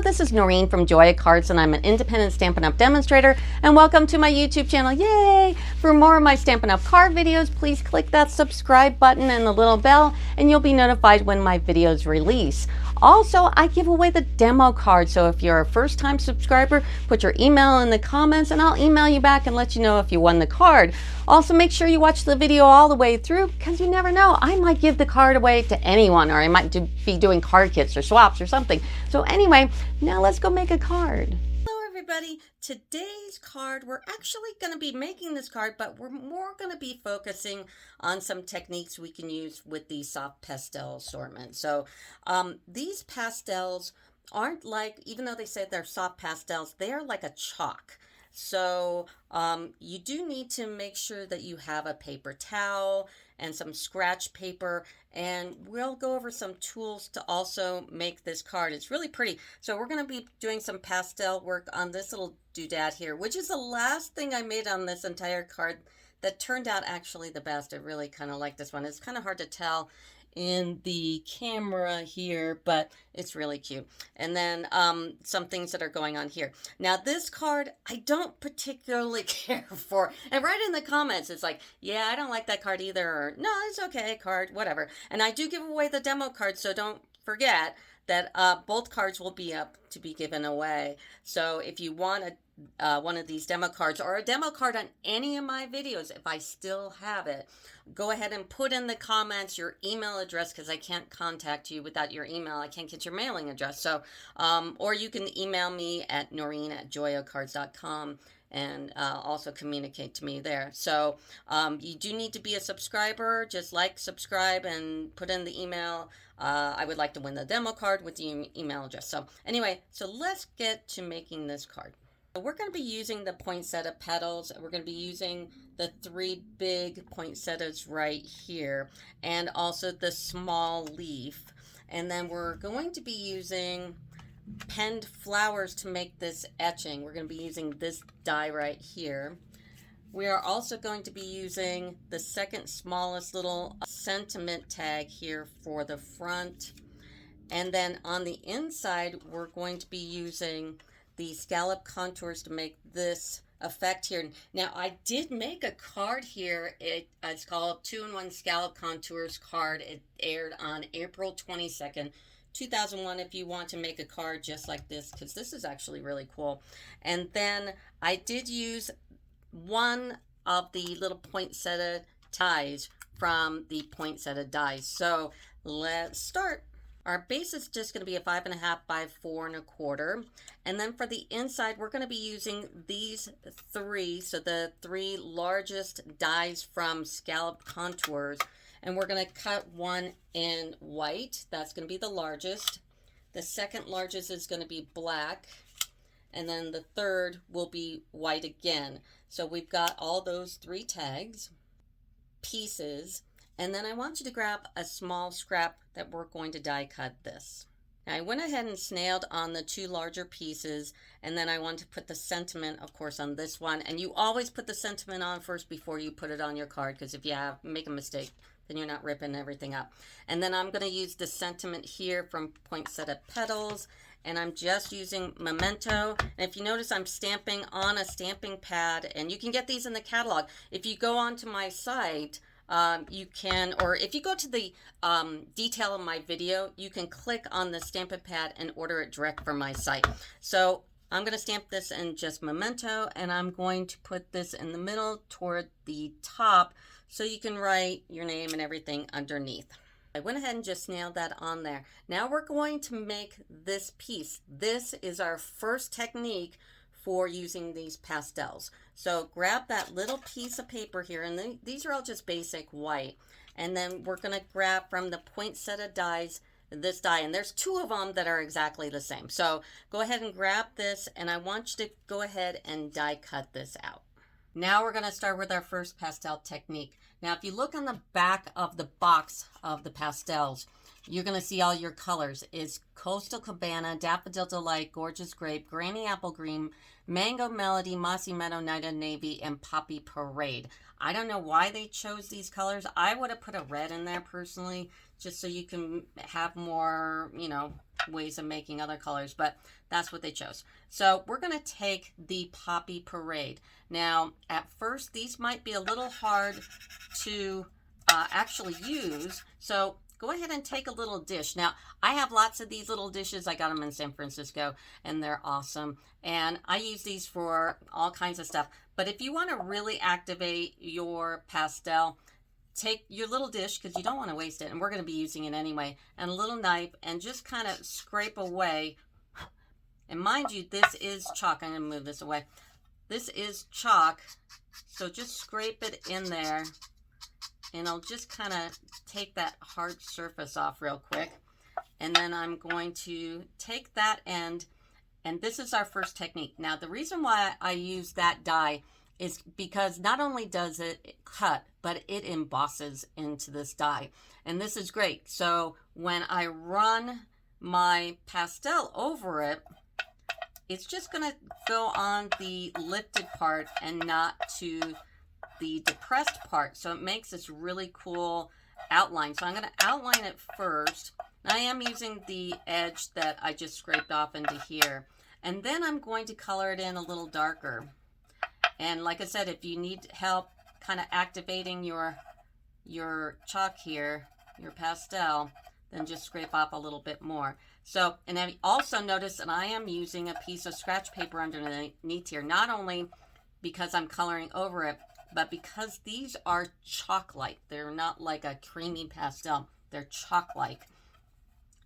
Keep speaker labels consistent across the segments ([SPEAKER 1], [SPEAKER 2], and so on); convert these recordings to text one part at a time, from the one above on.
[SPEAKER 1] Hello, this is Noreen from Joya Cards, and I'm an independent Stampin' Up! Demonstrator, and welcome to my YouTube channel. Yay! For more of my Stampin' Up! Card videos, please click that subscribe button and the little bell, and you'll be notified when my videos release. Also, I give away the demo card, so if you're a first-time subscriber, put your email in the comments, and I'll email you back and let you know if you won the card. Also, make sure you watch the video all the way through, because you never know, I might give the card away to anyone, or I might be doing card kits or swaps or something. So anyway, now let's go make a card. Hello everybody, today's card, we're actually going to be making this card, but we're more going to be focusing on some techniques we can use with the soft pastel assortment. So these pastels aren't like, even though they say they're soft pastels, they're like a chalk. So you do need to make sure that you have a paper towel and some scratch paper, and we'll go over some tools to also make this card. It's really pretty. So we're going to be doing some pastel work on this little doodad here, which is the last thing I made on this entire card that turned out actually the best. I really kind of like this one. It's kind of hard to tell in the camera here, but it's really cute. And then some things that are going on here. Now this card I don't particularly care for, and right in the comments it's like, yeah, I don't like that card either, or no, it's okay card, whatever. And I do give away the demo card, so don't forget that both cards will be up to be given away. So if you want one of these demo cards, or a demo card on any of my videos, if I still have it, go ahead and put in the comments your email address, because I can't contact you without your email. I can't get your mailing address. So or you can email me at noreen@joyacards.com and also communicate to me there. So you do need to be a subscriber. Just like, subscribe, and put in the email. I would like to win the demo card with the email address. So anyway, so let's get to making this card. We're going to be using the Poinsettia Petals. We're going to be using the 3 big poinsettias right here, and also the small leaf. And then we're going to be using penned flowers to make this etching. We're going to be using this die right here. We are also going to be using the second smallest little sentiment tag here for the front. And then on the inside, we're going to be using the scallop contours to make this effect here. Now, I did make a card here. It's called 2-in-1 Scallop Contours card. It aired on April 22nd, 2001, if you want to make a card just like this, because this is actually really cool. And then I did use one of the little poinsettia ties from the poinsettia dies. So let's start. Our base is just going to be a 5.5 by 4 1/4, and then for the inside we're going to be using these 3, so the 3 largest dies from Scallop Contours, and we're going to cut one in white. That's going to be the largest. The second largest is going to be black, and then the third will be white again. So we've got all those 3 tags, pieces. And then I want you to grab a small scrap that we're going to die cut this. Now I went ahead and snailed on the 2 larger pieces, and then I want to put the sentiment, of course, on this one. And you always put the sentiment on first before you put it on your card, because if you make a mistake, then you're not ripping everything up. And then I'm going to use the sentiment here from Poinsettia Petals, and I'm just using Memento. And if you notice, I'm stamping on a stamping pad, and you can get these in the catalog. If you go onto my site, you can, or if you go to the detail of my video, you can click on the stamping pad and order it direct from my site. So I'm going to stamp this in just Memento, and I'm going to put this in the middle toward the top so you can write your name and everything underneath. I went ahead and just nailed that on there. Now we're going to make this piece. This is our first technique for using these pastels. So grab that little piece of paper here, and these are all just basic white, and then we're going to grab from the poinsettia dies this die, and there's 2 of them that are exactly the same. So go ahead and grab this, and I want you to go ahead and die cut this out. Now we're going to start with our first pastel technique. Now if you look on the back of the box of the pastels, you're going to see all your colors. It's Coastal Cabana, Daffodil Delight, Gorgeous Grape, Granny Apple Green, Mango Melody, Mossy Meadow, Night of Navy, and Poppy Parade. I don't know why they chose these colors. I would have put a red in there personally, just so you can have more, you know, ways of making other colors, but that's what they chose. So we're going to take the Poppy Parade. Now, at first, these might be a little hard to actually use, so go ahead and take a little dish. Now, I have lots of these little dishes. I got them in San Francisco, and they're awesome. And I use these for all kinds of stuff. But if you want to really activate your pastel, take your little dish, because you don't want to waste it, and we're going to be using it anyway, and a little knife, and just kind of scrape away. And mind you, this is chalk. I'm going to move this away. This is chalk, so just scrape it in there. And I'll just kind of take that hard surface off real quick. And then I'm going to take that end, and this is our first technique. Now, the reason why I use that die is because not only does it cut, but it embosses into this die. And this is great. So when I run my pastel over it, it's just going to go on the lifted part and not to the depressed part, so it makes this really cool outline. So I'm going to outline it first. I am using the edge that I just scraped off into here, and then I'm going to color it in a little darker. And like I said, if you need help kind of activating your chalk here, your pastel, then just scrape off a little bit more. So, and then also notice that I am using a piece of scratch paper underneath here, not only because I'm coloring over it, but because these are chalk-like. They're not like a creamy pastel. They're chalk-like.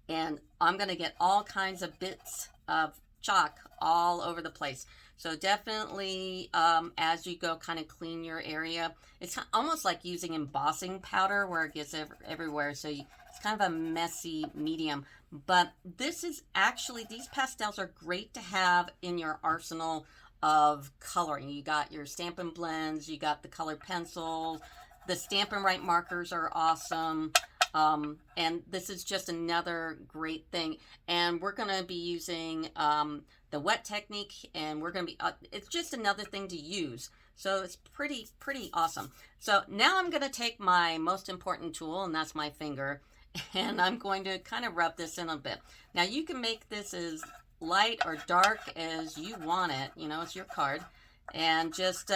[SPEAKER 1] And I'm going to get all kinds of bits of chalk all over the place. So definitely, as you go, kind of clean your area. It's almost like using embossing powder where it gets everywhere. So it's kind of a messy medium. But this is actually, these pastels are great to have in your arsenal of coloring. You got your Stampin' Blends, you got the colored pencils, the Stampin' Right markers are awesome, and this is just another great thing. And we're going to be using the wet technique, and we're going to be, it's just another thing to use. So it's pretty awesome. So now I'm going to take my most important tool, and that's my finger, and I'm going to kind of rub this in a bit. Now you can make this as light or dark as you want it, you know, it's your card, and just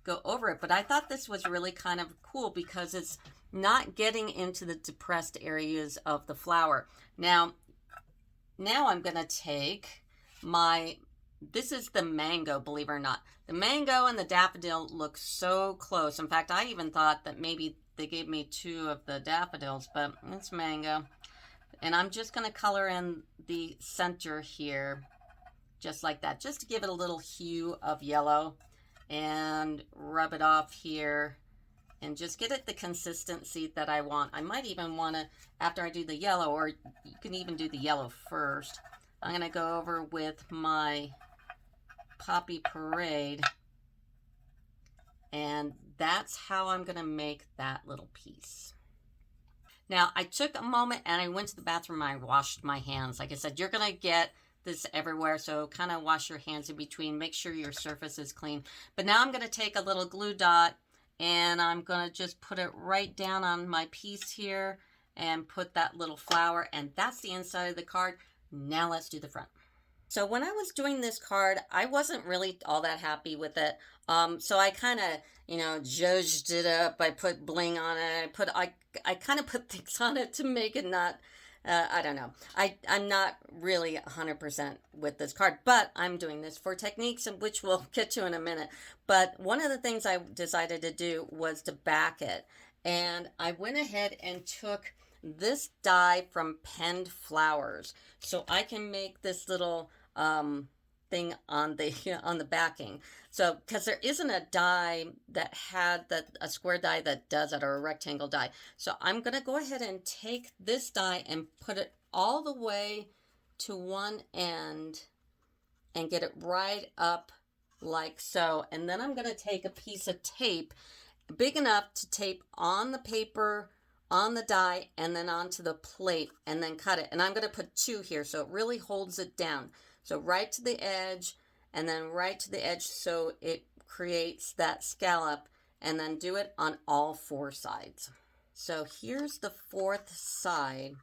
[SPEAKER 1] go over it. But I thought this was really kind of cool because it's not getting into the depressed areas of the flower. Now I'm going to take this is the mango, believe it or not. The mango and the daffodil look so close. In fact, I even thought that maybe they gave me two of the daffodils, but it's mango. And I'm just going to color in the center here, just like that, just to give it a little hue of yellow, and rub it off here and just get it the consistency that I want. I might even want to, after I do the yellow, or you can even do the yellow first, I'm going to go over with my Poppy Parade, and that's how I'm going to make that little piece. Now, I took a moment and I went to the bathroom and I washed my hands. Like I said, you're going to get this everywhere, so kind of wash your hands in between. Make sure your surface is clean. But now I'm going to take a little glue dot and I'm going to just put it right down on my piece here and put that little flower, and that's the inside of the card. Now let's do the front. So when I was doing this card, I wasn't really all that happy with it. So I kind of, you know, zhuzhed it up. I put bling on it. I kind of put things on it to make it not, I don't know. I'm not really 100% with this card, but I'm doing this for techniques, which we'll get to in a minute. But one of the things I decided to do was to back it. And I went ahead and took this die from Penned Flowers, so I can make this little thing on the backing. So because there isn't a die that had a square die that does it, or a rectangle die, so I'm going to go ahead and take this die and put it all the way to one end and get it right up like so. And then I'm going to take a piece of tape big enough to tape on the paper on the die and then onto the plate and then cut it. And I'm going to put 2 here so it really holds it down. So right to the edge and then right to the edge so it creates that scallop, and then do it on all 4 sides. So here's the 4th side,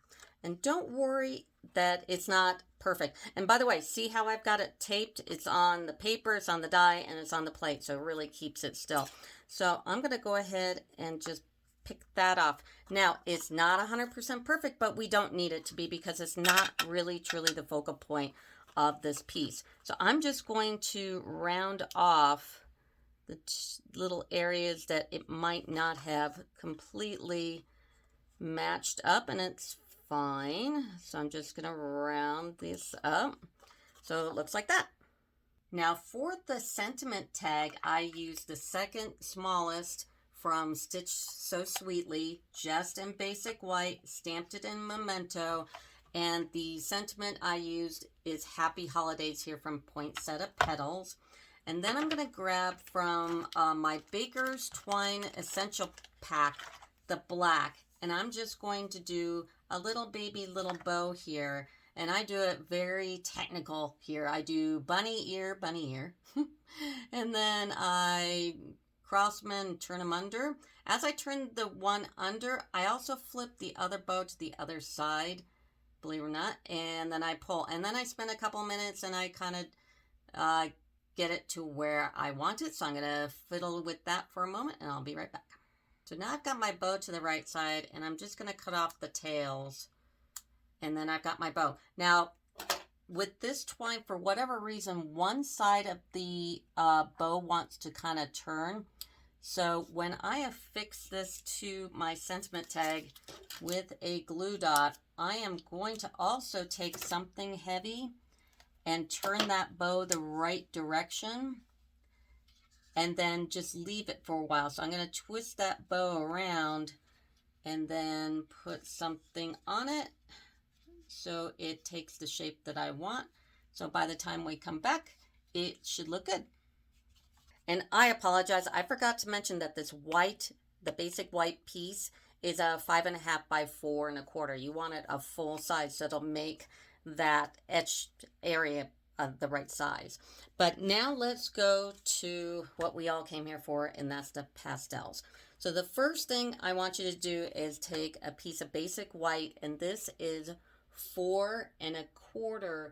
[SPEAKER 1] and don't worry that it's not perfect. And by the way, see how I've got it taped? It's on the paper, it's on the die, and it's on the plate, so it really keeps it still. So I'm going to go ahead and just pick that off. Now, it's not 100% perfect, but we don't need it to be because it's not really truly the focal point of this piece. So I'm just going to round off the little areas that it might not have completely matched up, and it's fine. So I'm just going to round this up so it looks like that. Now for the sentiment tag, I used the second smallest from Stitch So Sweetly, just in basic white, stamped it in Memento, and the sentiment I used is Happy Holidays here from Poinsettia Petals. And then I'm going to grab from my Baker's Twine Essential Pack, the black, and I'm just going to do a little little bow here. And I do it very technical here. I do bunny ear, and then I cross them and turn them under. As I turn the one under, I also flip the other bow to the other side, believe it or not, and then I pull. And then I spend a couple minutes and I kind of get it to where I want it. So I'm going to fiddle with that for a moment and I'll be right back. So now I've got my bow to the right side and I'm just going to cut off the tails, and then I've got my bow. Now with this twine, for whatever reason, one side of the bow wants to kind of turn. So when I affix this to my sentiment tag with a glue dot, I am going to also take something heavy and turn that bow the right direction and then just leave it for a while. So I'm going to twist that bow around and then put something on it so it takes the shape that I want. So by the time we come back, it should look good. And I apologize, I forgot to mention that this white, the basic white piece, is a 5.5 by 4 1/4. You want it a full size so it'll make that etched area of the right size. But now let's go to what we all came here for, and that's the pastels. So the first thing I want you to do is take a piece of basic white, and this is 4 1/4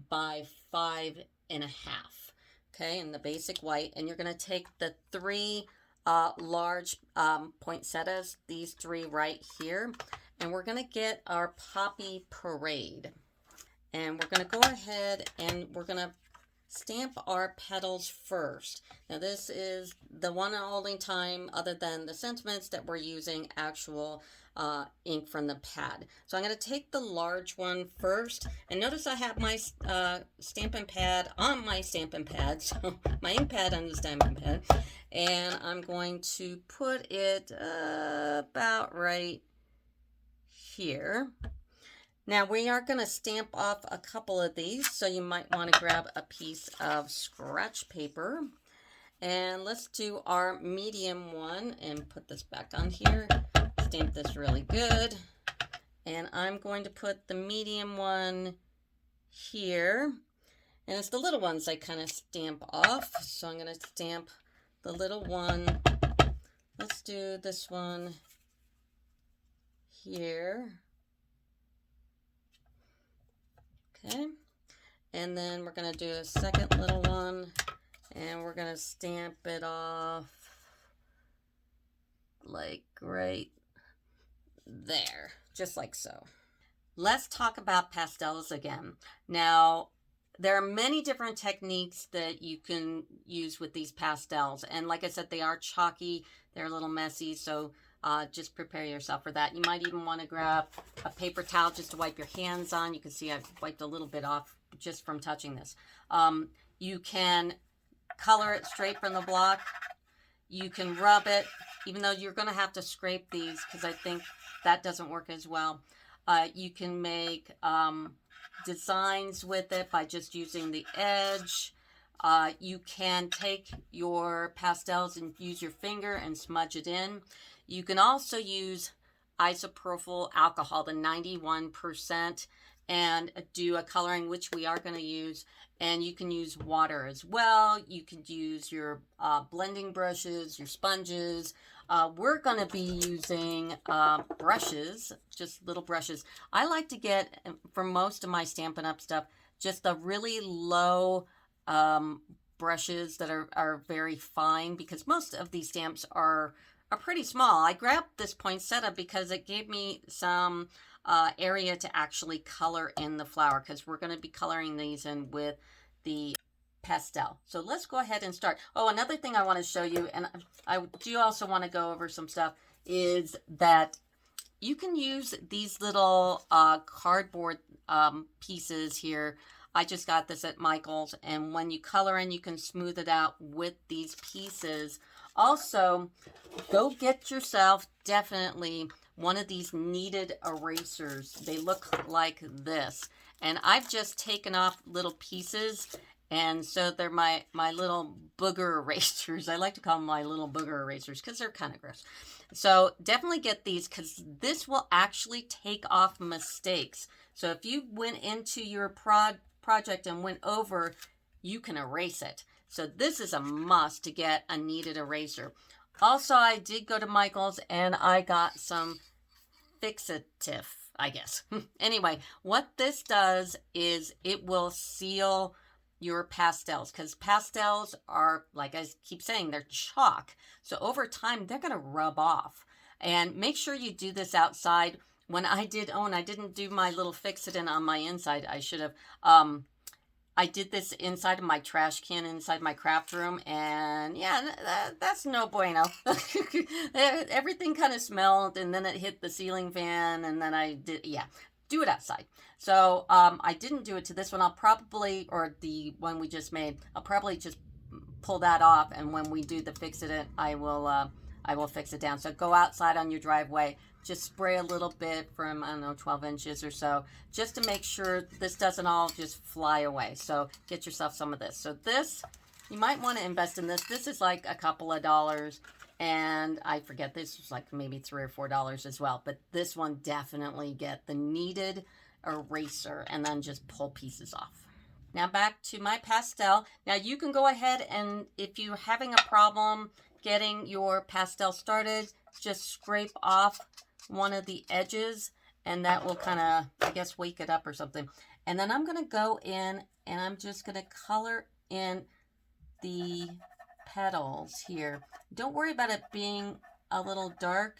[SPEAKER 1] by 5.5. Okay, in the basic white, and you're going to take the 3 large poinsettias, these 3 right here, and we're going to get our Poppy Parade. And we're going to go ahead and we're going to stamp our petals first. Now this is the one and only time, other than the sentiments, that we're using actual ink from the pad. So I'm going to take the large one first, and notice I have my Stampin' Pad on my Stampin' Pad, so my ink pad on the Stampin' Pad, and I'm going to put it about right here. Now we are going to stamp off a couple of these, so you might want to grab a piece of scratch paper. And let's do our medium one and put this back on here. Stamp this really good. And I'm going to put the medium one here. And it's the little ones I kind of stamp off. So I'm going to stamp the little one. Let's do this one here. Okay, and then we're going to do a second little one, and we're going to stamp it off like right there, just like so. Let's talk about pastels again. Now, there are many different techniques that you can use with these pastels, and like I said, they are chalky, they're a little messy, so just prepare yourself for that. You might even want to grab a paper towel just to wipe your hands on. You can see I've wiped a little bit off just from touching this. You can color it straight from the block. You can rub it, even though you're going to have to scrape these because I think that doesn't work as well. You can make designs with it by just using the edge. You can take your pastels and use your finger and smudge it in. You can also use isopropyl alcohol, the 91%, and do a coloring, which we are going to use. And you can use water as well. You could use your blending brushes, your sponges. We're going to be using brushes, just little brushes. I like to get, for most of my Stampin' Up! Stuff, just the really low brushes that are very fine, because most of these stamps are pretty small. I grabbed this poinsettia because it gave me some area to actually color in the flower, because we're going to be coloring these in with the pastel. So let's go ahead and start. Oh, another thing I want to show you, and I do also want to go over some stuff, is that you can use these little cardboard pieces here. I just got this at Michael's, and when you color in, you can smooth it out with these pieces. Also, go get yourself definitely one of these kneaded erasers. They look like this, and I've just taken off little pieces, and so they're my little booger erasers. I like to call them my little booger erasers because they're kind of gross. So definitely get these, because this will actually take off mistakes. So if you went into your project and went over, you can erase it. So this is a must to get a kneaded eraser. Also, I did go to Michael's and I got some Fixative, I guess. Anyway, what this does is it will seal your pastels, because pastels are, like I keep saying, they're chalk. So over time, they're going to rub off. And make sure you do this outside. When I did, and I didn't do my little fix-it-in on my inside. I should have. I did this inside of my trash can, inside my craft room, and yeah, that's no bueno. Everything kind of smelled, and then it hit the ceiling fan, and then I did, yeah, do it outside. So I didn't do it to this one. I'll probably, or the one we just made, I'll probably just pull that off, and when we do the fix-it-in, I will fix it down. So go outside on your driveway. Just spray a little bit from, I don't know, 12 inches or so, just to make sure this doesn't all just fly away. So get yourself some of this. So this, you might want to invest in this. This is like a couple of dollars. And I forget, this was like maybe $3 or $4 as well. But this one, definitely get the kneaded eraser and then just pull pieces off. Now back to my pastel. Now you can go ahead and, if you're having a problem getting your pastel started, just scrape off one of the edges, and that will kind of, I guess, wake it up or something. And then I'm going to go in and I'm just going to color in the petals here. Don't worry about it being a little dark.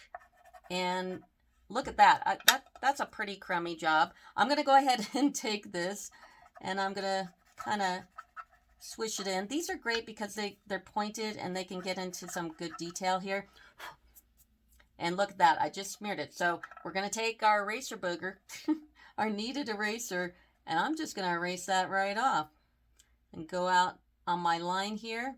[SPEAKER 1] And look at that. That's a pretty crummy job. I'm going to go ahead and take this and I'm going to kind of swish it in. These are great because they're pointed and they can get into some good detail here. And look at that, I just smeared it. So we're going to take our eraser booger, our kneaded eraser, and I'm just going to erase that right off. And go out on my line here.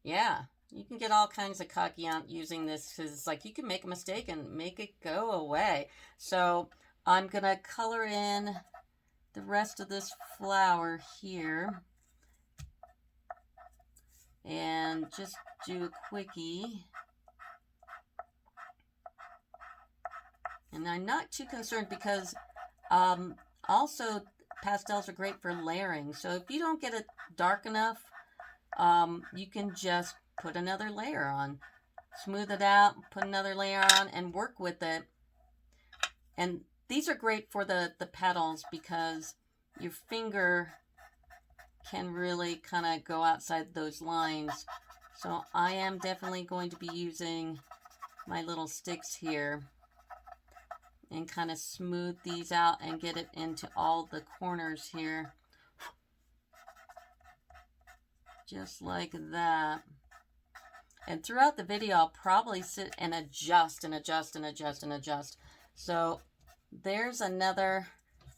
[SPEAKER 1] Yeah, you can get all kinds of cocky out using this, because it's like you can make a mistake and make it go away. So I'm going to color in the rest of this flower here. And just do a quickie. And I'm not too concerned because also pastels are great for layering. So if you don't get it dark enough, you can just put another layer on. Smooth it out, put another layer on, and work with it. And these are great for the petals because your finger can really kind of go outside those lines. So I am definitely going to be using my little sticks here and kind of smooth these out and get it into all the corners here. Just like that. And throughout the video, I'll probably sit and adjust and adjust and adjust and adjust. So there's another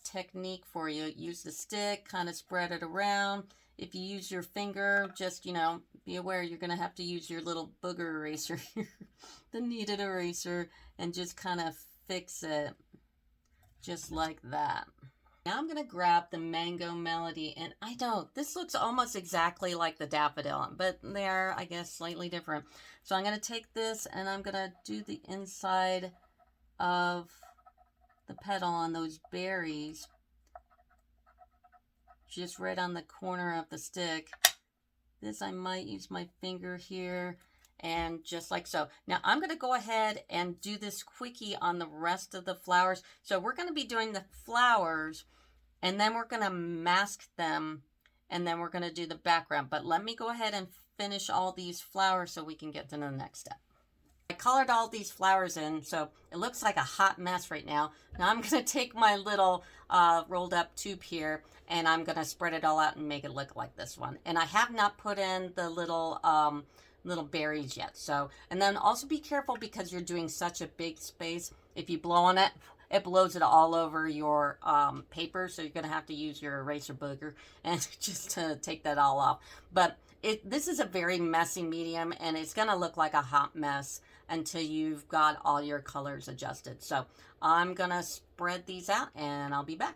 [SPEAKER 1] technique for you. Use the stick, kind of spread it around. If you use your finger, just, you know, be aware you're going to have to use your little booger eraser here, the kneaded eraser, and just kind of fix it just like that. Now I'm going to grab the Mango Melody, and I know this looks almost exactly like the Daffodil, but they're, I guess, slightly different. So I'm going to take this and I'm going to do the inside of the petal on those berries, just right on the corner of the stick. This, I might use my finger here, and just like so. Now I'm going to go ahead and do this quickie on the rest of the flowers. So we're going to be doing the flowers, and then we're going to mask them, and then we're going to do the background. But let me go ahead and finish all these flowers so we can get to the next step. I colored all these flowers in, so it looks like a hot mess right now. Now I'm going to take my little rolled up tube here, and I'm going to spread it all out and make it look like this one. And I have not put in the little berries yet. So, and then also be careful because you're doing such a big space. If you blow on it, it blows it all over your paper. So you're going to have to use your eraser booger and just to take that all off. But this is a very messy medium, and it's going to look like a hot mess until you've got all your colors adjusted. So I'm going to spread these out, and I'll be back.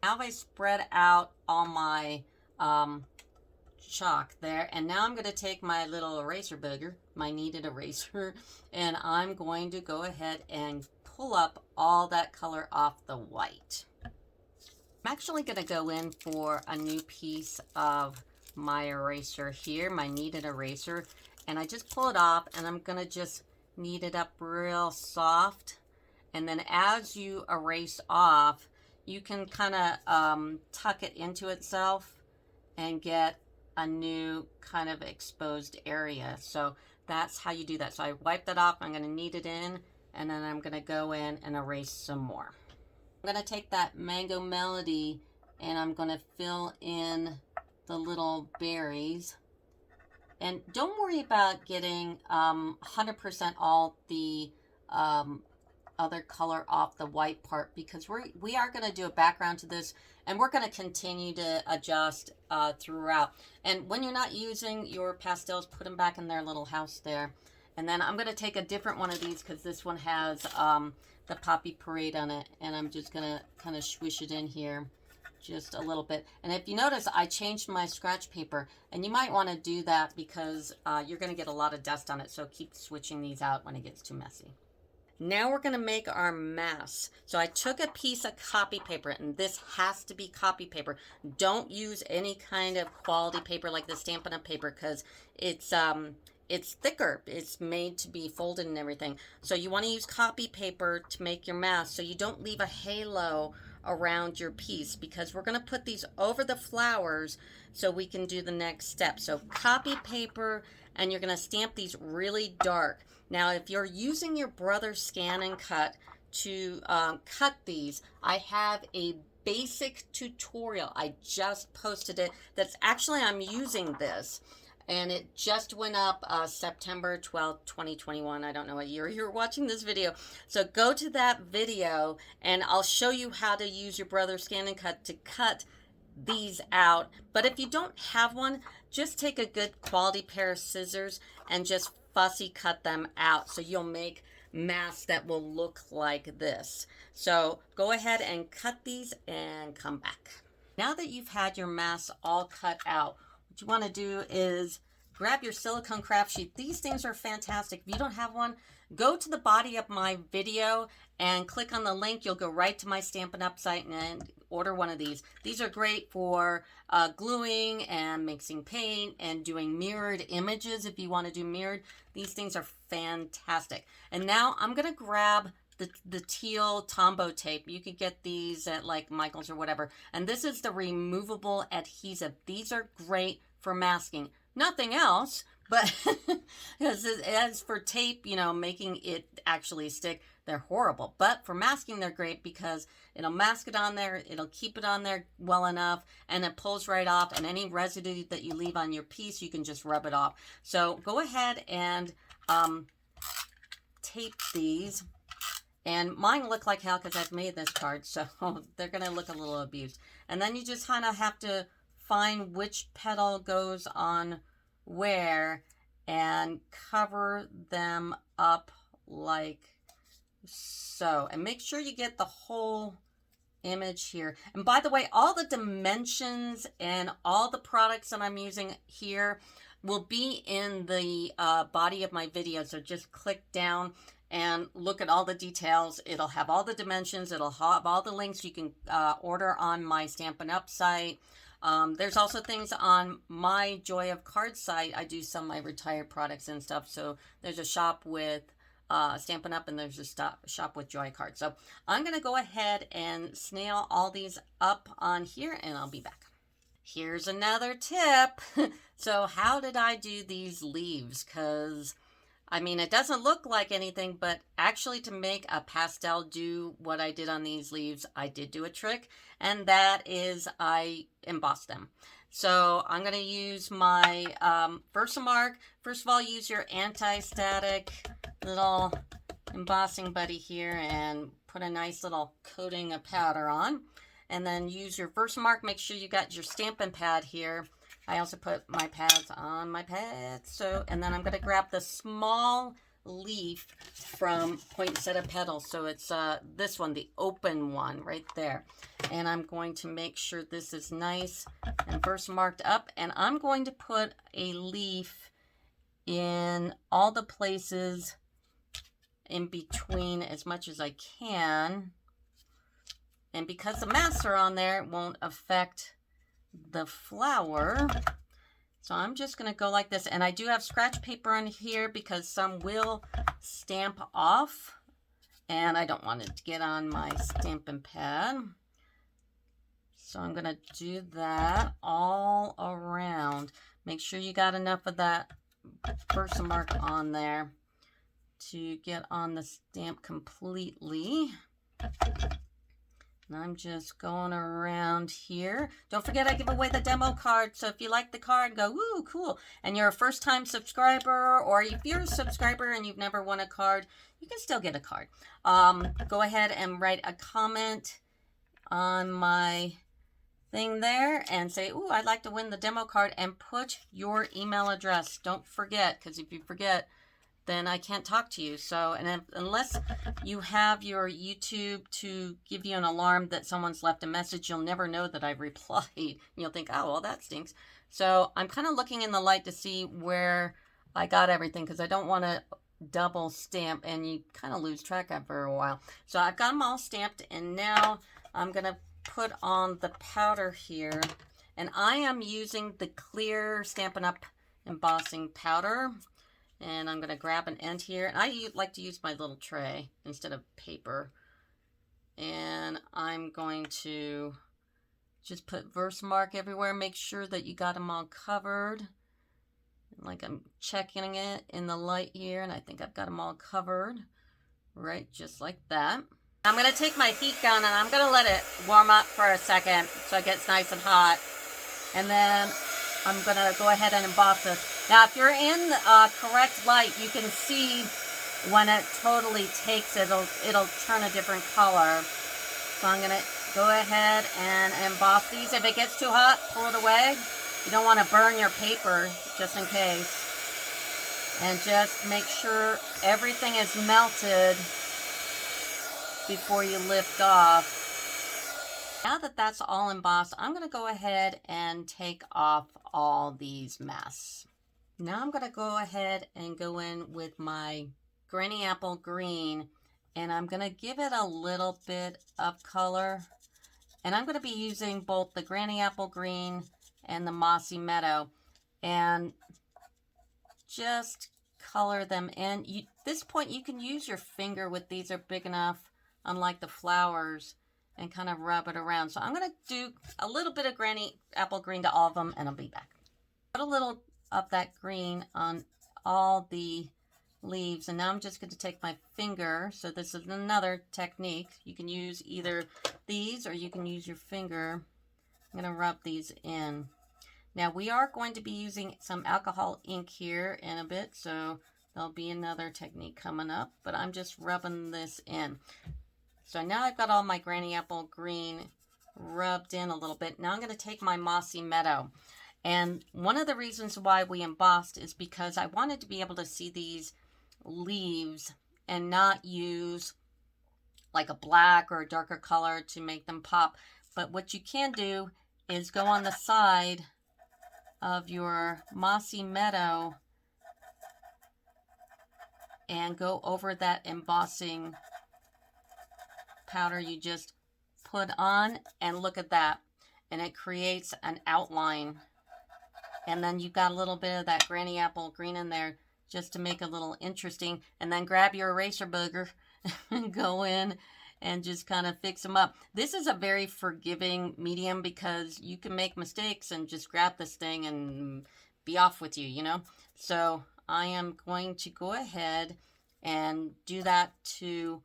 [SPEAKER 1] Now I spread out all my chalk there, and now I'm going to take my little eraser booger, my kneaded eraser, and I'm going to go ahead and pull up all that color off the white. I'm actually going to go in for a new piece of my eraser here, my kneaded eraser, and I just pull it off, and I'm going to just knead it up real soft. And then as you erase off, you can kind of tuck it into itself and get a new kind of exposed area. So that's how you do that. So I wipe that off, I'm going to knead it in, and then I'm going to go in and erase some more. I'm going to take that Mango Melody, and I'm going to fill in the little berries. And don't worry about getting 100% all the other color off the white part, because we are going to do a background to this, and we're going to continue to adjust throughout. And when you're not using your pastels, put them back in their little house there. And then I'm going to take a different one of these, because this one has the Poppy Parade on it, and I'm just going to kind of swish it in here just a little bit. And if you notice, I changed my scratch paper, and you might want to do that because you're going to get a lot of dust on it, so keep switching these out when it gets too messy. Now we're going to make our mask. So I took a piece of copy paper, and this has to be copy paper. Don't use any kind of quality paper like the Stampin' Up paper, because it's thicker. It's made to be folded and everything. So you want to use copy paper to make your mask, so you don't leave a halo around your piece, because we're going to put these over the flowers so we can do the next step. So copy paper, and you're going to stamp these really dark. Now if you're using your Brother's Scan and Cut to cut these, I have a basic tutorial. I just posted it. That's actually, I'm using this, and it just went up September 12th, 2021. I don't know what year you're watching this video. So go to that video, and I'll show you how to use your Brother's Scan and Cut to cut these out. But if you don't have one, just take a good quality pair of scissors and just fussy cut them out, so you'll make masks that will look like this. So go ahead and cut these and come back. Now that you've had your masks all cut out, what you want to do is grab your silicone craft sheet. These things are fantastic. If you don't have one, go to the body of my video and click on the link. You'll go right to my Stampin' Up site and order one of these. These are great for gluing and mixing paint and doing mirrored images if you want to do mirrored. These things are fantastic. And now I'm going to grab the teal Tombow tape. You could get these at like Michael's or whatever. And this is the removable adhesive. These are great for masking. Nothing else, but as for tape, you know, making it actually stick, they're horrible. But for masking, they're great because it'll mask it on there, it'll keep it on there well enough, and it pulls right off. And any residue that you leave on your piece, you can just rub it off. So go ahead and tape these. And mine look like hell because I've made this card, so they're going to look a little abused. And then you just kind of have to find which petal goes on where and cover them up like so. And make sure you get the whole image here. And by the way, all the dimensions and all the products that I'm using here will be in the body of my video. So just click down and look at all the details. It'll have all the dimensions. It'll have all the links you can order on my Stampin' Up site. There's also things on my Joy of Cards site. I do sell my retired products and stuff. So there's a shop with Stampin' Up, and there's a shop with Joy Cards. So I'm going to go ahead and snail all these up on here, and I'll be back. Here's another tip. So how did I do these leaves? Because I mean, it doesn't look like anything, but actually to make a pastel do what I did on these leaves, I did do a trick, and that is I embossed them. So I'm going to use my Versamark. First of all, use your anti-static little embossing buddy here and put a nice little coating of powder on. And then use your Versamark. Make sure you got your stamping pad here. I also put my pads on my pads. So, and then I'm going to grab the small leaf from Poinsettia Petals. So it's this one, the open one right there. And I'm going to make sure this is nice and Versamarked up. And I'm going to put a leaf in all the places in between as much as I can. And because the masks are on there, it won't affect the flower. So I'm just going to go like this. And I do have scratch paper on here because some will stamp off. And I don't want it to get on my stamping pad. So I'm going to do that all around. Make sure you got enough of that Versamark on there to get on the stamp completely. And I'm just going around here. Don't forget I give away the demo card. So if you like the card, go, woo, cool. And you're a first-time subscriber, or if you're a subscriber and you've never won a card, you can still get a card. Go ahead and write a comment on my thing there and say, ooh, I'd like to win the demo card, and put your email address. Don't forget, because if you forget, then I can't talk to you. So, and unless you have your YouTube to give you an alarm that someone's left a message, you'll never know that I've replied. You'll think, oh, well, that stinks. So I'm kind of looking in the light to see where I got everything, because I don't want to double stamp and you kind of lose track after a while. So I've got them all stamped, and now I'm going to put on the powder here. And I am using the clear Stampin' Up embossing powder. And I'm going to grab an end here. And I like to use my little tray instead of paper. And I'm going to just put Versamark everywhere. Make sure that you got them all covered. Like I'm checking it in the light here. And I think I've got them all covered. Right, just like that. I'm going to take my heat gun and I'm going to let it warm up for a second so it gets nice and hot. And then I'm going to go ahead and emboss this. Now, if you're in correct light, you can see when it totally takes it, it'll turn a different color. So I'm going to go ahead and emboss these. If it gets too hot, pull it away. You don't want to burn your paper, just in case. And just make sure everything is melted before you lift off. Now that that's all embossed, I'm going to go ahead and take off all these masks. Now I'm going to go ahead and go in with my Granny Apple Green, and I'm going to give it a little bit of color. And I'm going to be using both the Granny Apple Green and the Mossy Meadow, and just color them in. This point, you can use your finger with these, are big enough, unlike the flowers, and kind of rub it around. So I'm going to do a little bit of Granny Apple Green to all of them, and I'll be back. Put a little of that green on all the leaves, and now I'm just going to take my finger. So this is another technique. You can use either these or you can use your finger. I'm going to rub these in. Now we are going to be using some alcohol ink here in a bit, so there'll be another technique coming up, but I'm just rubbing this in. So now I've got all my Granny Apple Green rubbed in a little bit. Now I'm going to take my Mossy Meadow. And one of the reasons why we embossed is because I wanted to be able to see these leaves and not use like a black or a darker color to make them pop. But what you can do is go on the side of your Mossy Meadow and go over that embossing powder you just put on, and look at that. And it creates an outline. And then you've got a little bit of that granny apple green in there just to make it a little interesting. And then grab your eraser booger and go in and just kind of fix them up. This is a very forgiving medium because you can make mistakes and just grab this thing and be off with you, you know? So I am going to go ahead and do that to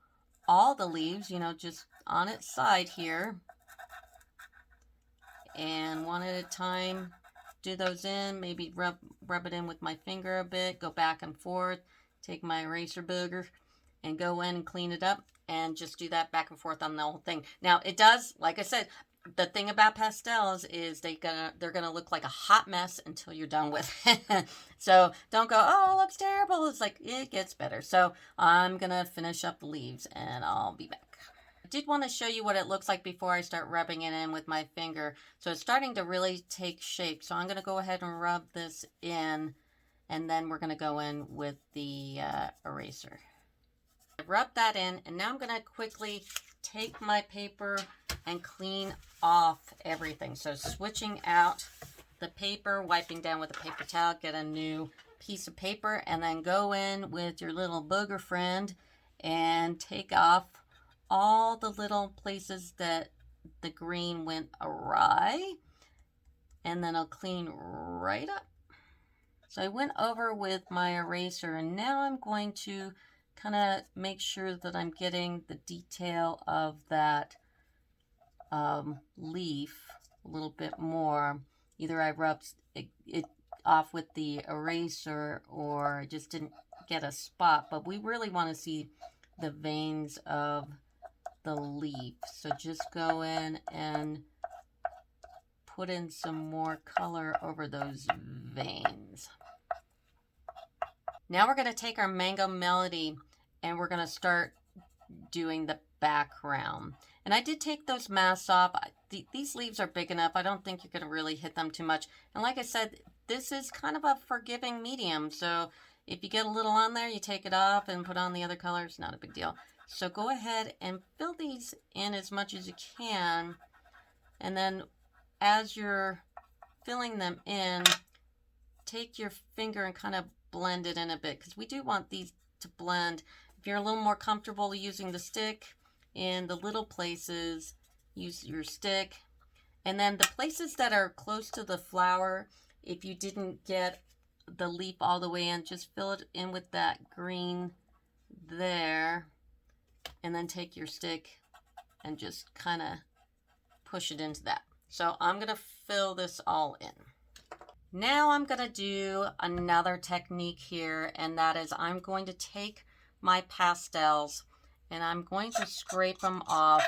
[SPEAKER 1] all the leaves, you know, just on its side here. And one at a time, do those in, maybe rub it in with my finger a bit, go back and forth, take my eraser booger and go in and clean it up, and just do that back and forth on the whole thing. Now it does, like I said, the thing about pastels is they're gonna look like a hot mess until you're done with it. So don't go, oh, it looks terrible. It's like, it gets better. So I'm gonna finish up the leaves and I'll be back. I did want to show you what it looks like before I start rubbing it in with my finger. So it's starting to really take shape. So I'm going to go ahead and rub this in, and then we're going to go in with the eraser. I rubbed that in, and now I'm going to quickly take my paper and clean off everything. So switching out the paper, wiping down with a paper towel, get a new piece of paper, and then go in with your little booger friend and take off all the little places that the green went awry, and then I'll clean right up. So I went over with my eraser, and now I'm going to kind of make sure that I'm getting the detail of that leaf a little bit more. Either I rubbed it off with the eraser or I just didn't get a spot, but we really want to see the veins of the leaf. So just go in and put in some more color over those veins. Now we're going to take our Mango Melody and we're going to start doing the background. And I did take those masks off. These leaves are big enough. I don't think you're going to really hit them too much. And like I said, this is kind of a forgiving medium. So if you get a little on there, you take it off and put on the other colors. Not a big deal. So go ahead and fill these in as much as you can. And then as you're filling them in, take your finger and kind of blend it in a bit, because we do want these to blend. If you're a little more comfortable using the stick in the little places, use your stick. And then the places that are close to the flower, if you didn't get the leaf all the way in, just fill it in with that green there. And then take your stick and just kind of push it into that. So I'm going to fill this all in. Now I'm going to do another technique here, and that is I'm going to take my pastels and I'm going to scrape them off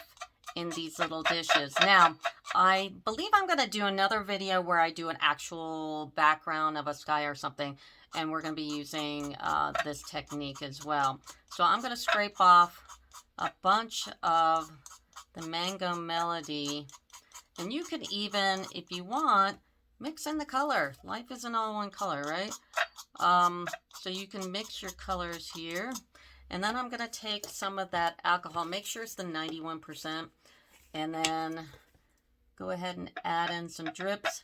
[SPEAKER 1] in these little dishes. Now, I believe I'm going to do another video where I do an actual background of a sky or something, and we're going to be using this technique as well. So I'm going to scrape off a bunch of the Mango Melody, and you could even, if you want, mix in the color. Life isn't all one color, right? So you can mix your colors here, and then I'm going to take some of that alcohol, make sure it's the 91%, and then go ahead and add in some drips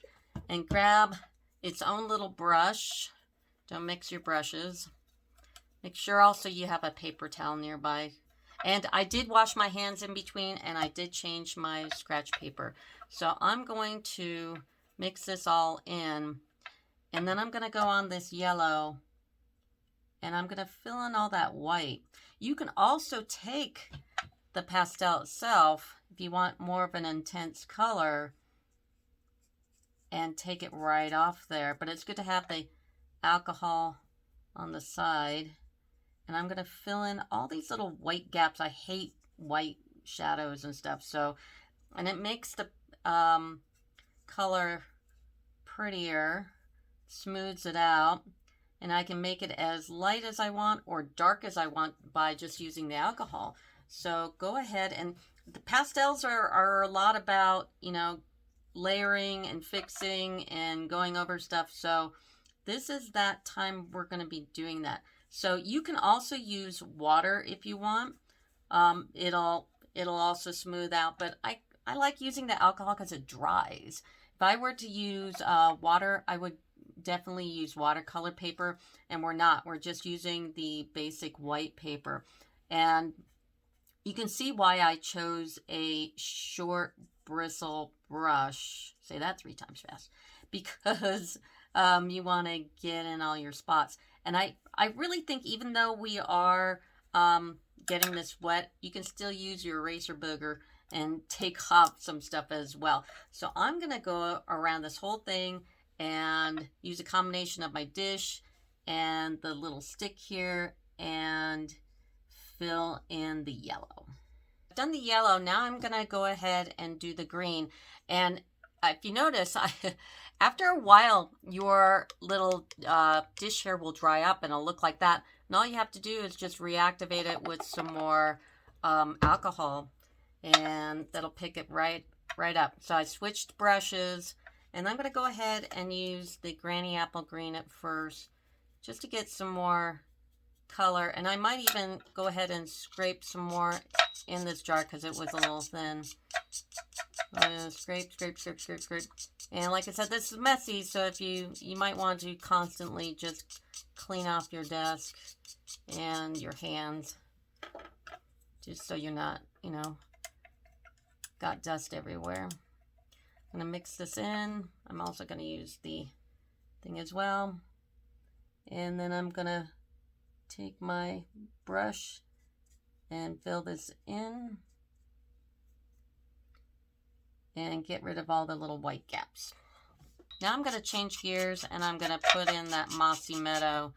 [SPEAKER 1] and grab its own little brush. Don't mix your brushes. Make sure also you have a paper towel nearby. And I did wash my hands in between, and I did change my scratch paper. So I'm going to mix this all in, and then I'm going to go on this yellow, and I'm going to fill in all that white. You can also take the pastel itself, if you want more of an intense color, and take it right off there. But it's good to have the alcohol on the side. And I'm going to fill in all these little white gaps. I hate white shadows and stuff. So, and it makes the color prettier, smooths it out. And I can make it as light as I want or dark as I want by just using the alcohol. So go ahead, and the pastels are a lot about, you know, layering and fixing and going over stuff. So this is that time we're going to be doing that. So you can also use water if you want. It'll also smooth out, but I like using the alcohol because it dries. If I were to use water, I would definitely use watercolor paper, and we're not. We're just using the basic white paper. And you can see why I chose a short bristle brush. Say that 3 times fast. Because you want to get in all your spots. And I really think even though we are getting this wet, you can still use your eraser booger and take off some stuff as well. So I'm going to go around this whole thing and use a combination of my dish and the little stick here and fill in the yellow. I've done the yellow. Now I'm going to go ahead and do the green. And if you notice, after a while, your little dish here will dry up and it'll look like that. And all you have to do is just reactivate it with some more alcohol, and that'll pick it right up. So I switched brushes, and I'm going to go ahead and use the Granny Apple Green at first, just to get some more color. And I might even go ahead and scrape some more in this jar because it was a little thin. Scrape. And like I said, this is messy, so if you might want to constantly just clean off your desk and your hands, just so you're not, got dust everywhere. I'm going to mix this in. I'm also going to use the thing as well. And then I'm going to take my brush and fill this in and get rid of all the little white gaps. Now I'm going to change gears, and I'm going to put in that Mossy Meadow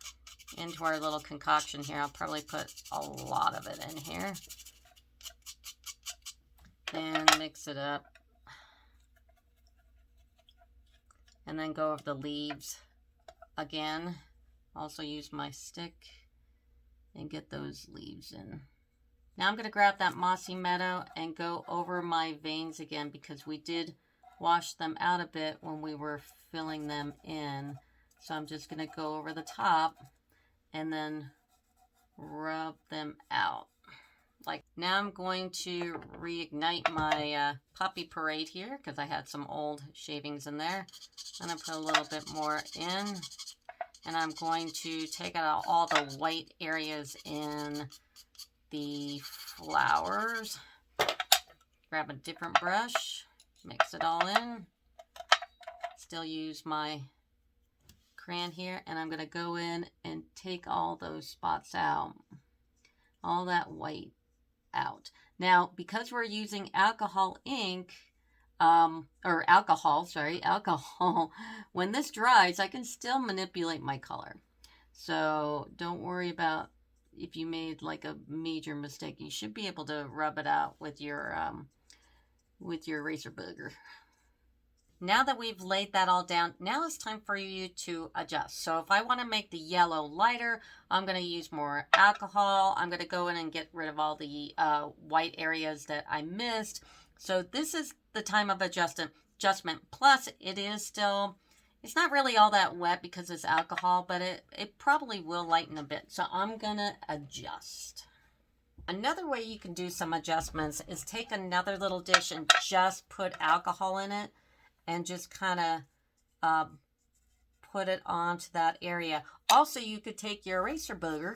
[SPEAKER 1] into our little concoction here. I'll probably put a lot of it in here and mix it up. And then go over the leaves again. Also use my stick and get those leaves in. Now I'm going to grab that Mossy Meadow and go over my veins again, because we did wash them out a bit when we were filling them in. So I'm just going to go over the top and then rub them out. Like, now I'm going to reignite my puppy parade here, because I had some old shavings in there. I'm going to put a little bit more in, and I'm going to take out all the white areas in the flowers. Grab a different brush, mix it all in. Still use my crayon here, and I'm going to go in and take all those spots out, all that white out. Now, because we're using alcohol ink, alcohol, when this dries, I can still manipulate my color. So don't worry about if you made like a major mistake. You should be able to rub it out with your eraser booger. Now that we've laid that all down, now it's time for you to adjust. So if I want to make the yellow lighter, I'm going to use more alcohol. I'm going to go in and get rid of all the white areas that I missed. So this is the time of adjustment. Plus, it is still, it's not really all that wet because it's alcohol, but it probably will lighten a bit. So I'm going to adjust. Another way you can do some adjustments is take another little dish and just put alcohol in it, and just kind of put it onto that area. Also, you could take your eraser booger,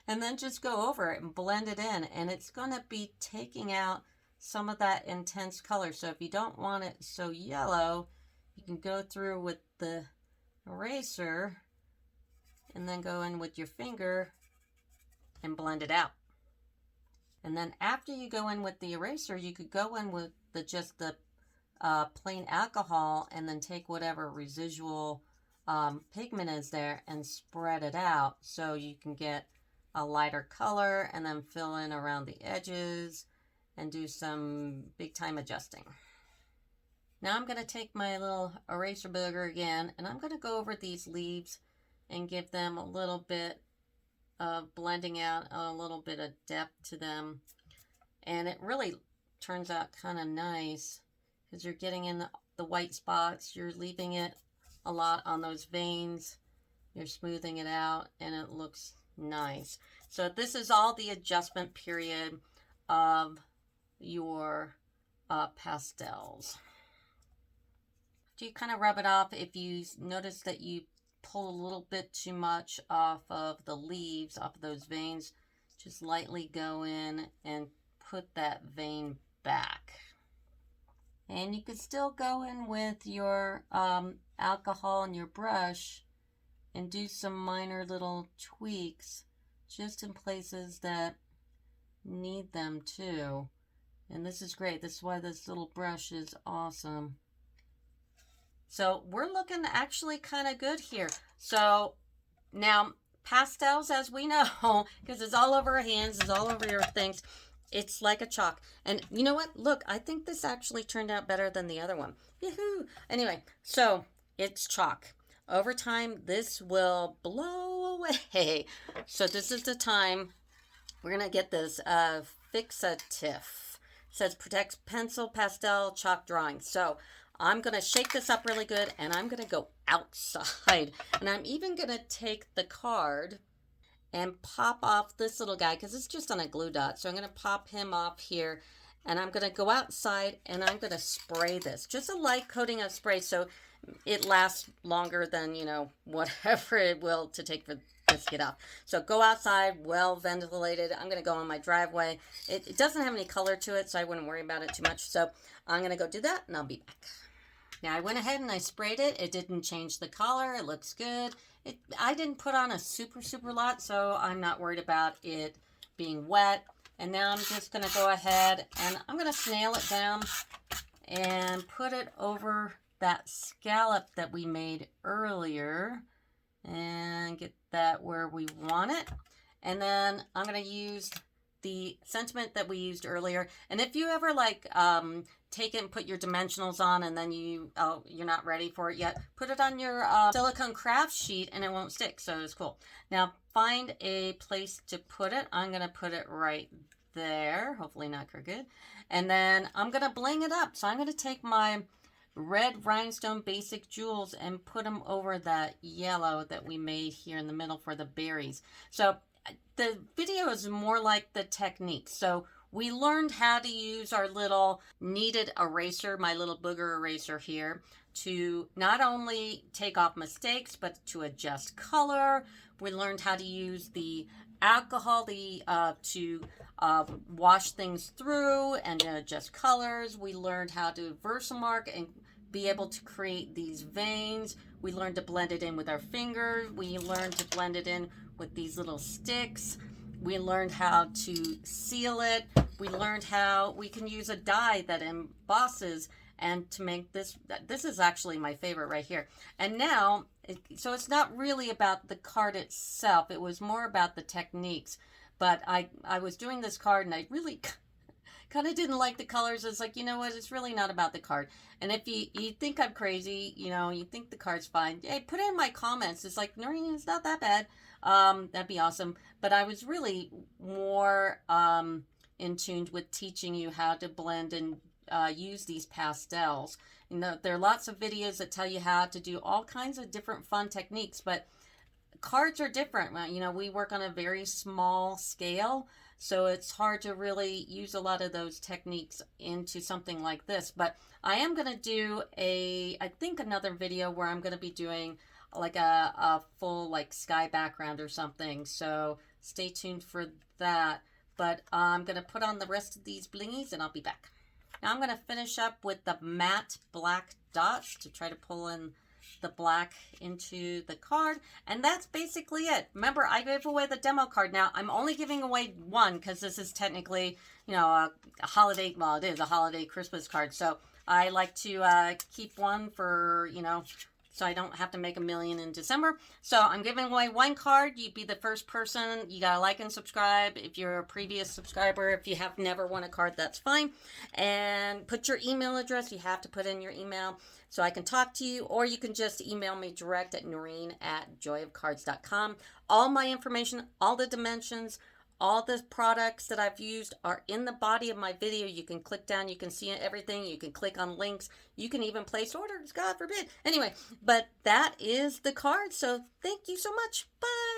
[SPEAKER 1] and then just go over it and blend it in, and it's going to be taking out some of that intense color. So if you don't want it so yellow, you can go through with the eraser and then go in with your finger and blend it out. And then after you go in with the eraser, you could go in with just the plain alcohol, and then take whatever residual pigment is there and spread it out so you can get a lighter color, and then fill in around the edges and do some big time adjusting. Now I'm going to take my little eraser booger again, and I'm going to go over these leaves and give them a little bit of blending out, a little bit of depth to them, and it really turns out kind of nice, because you're getting in the white spots, you're leaving it a lot on those veins, You're smoothing it out and it looks nice. So this is all the adjustment period of your pastels. Do you kind of rub it off if you notice that you pull a little bit too much off of the leaves, off of those veins? Just lightly go in and put that vein back. And you could still go in with your alcohol and your brush and do some minor little tweaks just in places that need them too. And this is great. This is why this little brush is awesome. So we're looking actually kind of good here. So now pastels, as we know, because it's all over our hands, it's all over your things, it's like a chalk. And you know what? Look, I think this actually turned out better than the other one. Yahoo! Anyway, so it's chalk. Over time, this will blow away. So this is the time we're going to get this Fixative. It says protects pencil, pastel, chalk drawing. So I'm going to shake this up really good, and I'm going to go outside. And I'm even going to take the card and pop off this little guy, because it's just on a glue dot. So I'm going to pop him off here, and I'm going to go outside, and I'm going to spray this. Just a light coating of spray so it lasts longer than, you know, whatever it will to take for this to get off. So go outside, well ventilated. I'm going to go on my driveway. It doesn't have any color to it, so I wouldn't worry about it too much. So I'm going to go do that, and I'll be back. Now I went ahead and I sprayed it. It didn't change the color. It looks good. I didn't put on a super lot, so I'm not worried about it being wet. And now I'm just going to go ahead and I'm going to snail it down and put it over that scallop that we made earlier and get that where we want it. And then I'm going to use the sentiment that we used earlier. And if you ever like take it and put your dimensionals on and then you're not ready for it yet, put it on your silicone craft sheet and it won't stick. So it's cool. Now find a place to put it. I'm going to put it right there, hopefully not crooked. And then I'm going to bling it up. So I'm going to take my red rhinestone basic jewels and put them over that yellow that we made here in the middle for the berries. So the video is more like the technique. So we learned how to use our little kneaded eraser, my little booger eraser here, to not only take off mistakes, but to adjust color. We learned how to use the alcohol to wash things through and adjust colors. We learned how to Versamark and be able to create these veins. We learned to blend it in with our fingers. We learned to blend it in with these little sticks. We learned how to seal it. We learned how we can use a die that embosses and to make this. This is actually my favorite right here. And now, so it's not really about the card itself. It was more about the techniques. But I was doing this card and I really kind of didn't like the colors. It's like, you know what, it's really not about the card. And if you think I'm crazy, you know, you think the card's fine, hey, put it in my comments. It's like, Noreen, it's not that bad. That'd be awesome. But I was really more in tune with teaching you how to blend and use these pastels. You know, there are lots of videos that tell you how to do all kinds of different fun techniques, but cards are different. You know, we work on a very small scale, so it's hard to really use a lot of those techniques into something like this. But I am going to do I think another video where I'm going to be doing like a full like sky background or something. So stay tuned for that. But I'm going to put on the rest of these blingies and I'll be back. Now I'm going to finish up with the matte black dots to try to pull in the black into the card, and that's basically it. Remember, I gave away the demo card. Now I'm only giving away one because this is technically, you know, a holiday, well, it is a holiday Christmas card, so I like to keep one for, you know, so I don't have to make a million in December. So I'm giving away one card. You'd be the first person. You gotta like and subscribe if you're a previous subscriber. If you have never won a card, that's fine. And put your email address. You have to put in your email so I can talk to you, or you can just email me direct at Noreen@joyofcards.com. All my information, all the dimensions, All the products that I've used are in the body of my video. You can click down, you can see everything, you can click on links, you can even place orders, God forbid. Anyway, but that is the card. So thank you so much. Bye.